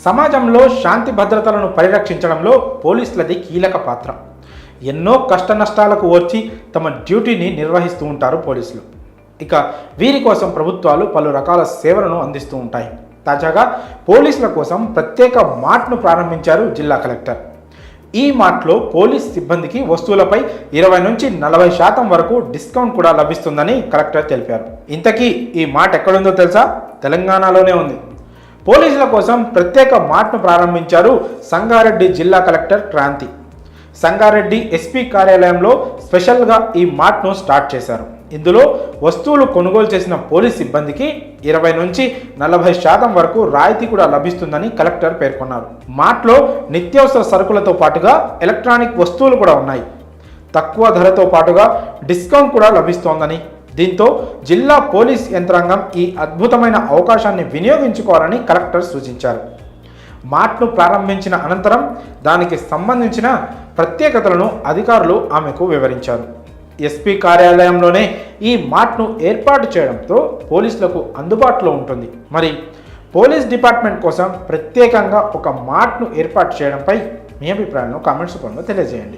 సమాజంలో శాంతి భద్రతలను పరిరక్షించడంలో పోలీసులది కీలక పాత్ర. ఎన్నో కష్ట నష్టాలకు ఓర్చి తమ డ్యూటీని నిర్వహిస్తూ ఉంటారు పోలీసులు. ఇక వీరి కోసం ప్రభుత్వాలు పలు రకాల సేవలను అందిస్తూ ఉంటాయి. తాజాగా పోలీసుల కోసం ప్రత్యేక మార్ట్ను ప్రారంభించారు జిల్లా కలెక్టర్. ఈ మార్ట్లో పోలీస్ సిబ్బందికి వస్తువులపై 20 నుంచి 40% వరకు డిస్కౌంట్ కూడా లభిస్తుందని కలెక్టర్ తెలిపారు. ఇంతకీ ఈ మార్ట్ ఎక్కడుందో తెలుసా? తెలంగాణలోనే ఉంది. పోలీసుల కోసం ప్రత్యేక మార్ట్ను ప్రారంభించారు సంగారెడ్డి జిల్లా కలెక్టర్ క్రాంతి. సంగారెడ్డి ఎస్పీ కార్యాలయంలో స్పెషల్గా ఈ మార్ట్ను స్టార్ట్ చేశారు. ఇందులో వస్తువులు కొనుగోలు చేసిన పోలీస్ సిబ్బందికి 20 నుంచి 40% వరకు రాయితీ కూడా లభిస్తుందని కలెక్టర్ పేర్కొన్నారు. మార్ట్లో నిత్యావసర సరుకులతో పాటుగా ఎలక్ట్రానిక్ వస్తువులు కూడా ఉన్నాయి. తక్కువ ధరతో పాటుగా డిస్కౌంట్ కూడా లభిస్తోందని, దీంతో జిల్లా పోలీస్ యంత్రాంగం ఈ అద్భుతమైన అవకాశాన్ని వినియోగించుకోవాలని కలెక్టర్ సూచించారు. మార్ట్ను ప్రారంభించిన అనంతరం దానికి సంబంధించిన ప్రత్యేకతలను అధికారులు ఆమెకు వివరించారు. ఎస్పీ కార్యాలయంలోనే ఈ మార్ట్ను ఏర్పాటు చేయడంతో పోలీసులకు అందుబాటులో ఉంటుంది. మరి పోలీస్ డిపార్ట్మెంట్ కోసం ప్రత్యేకంగా ఒక మార్ట్ను ఏర్పాటు చేయడంపై మీ అభిప్రాయాలను కామెంట్స్ రూపంలో తెలియజేయండి.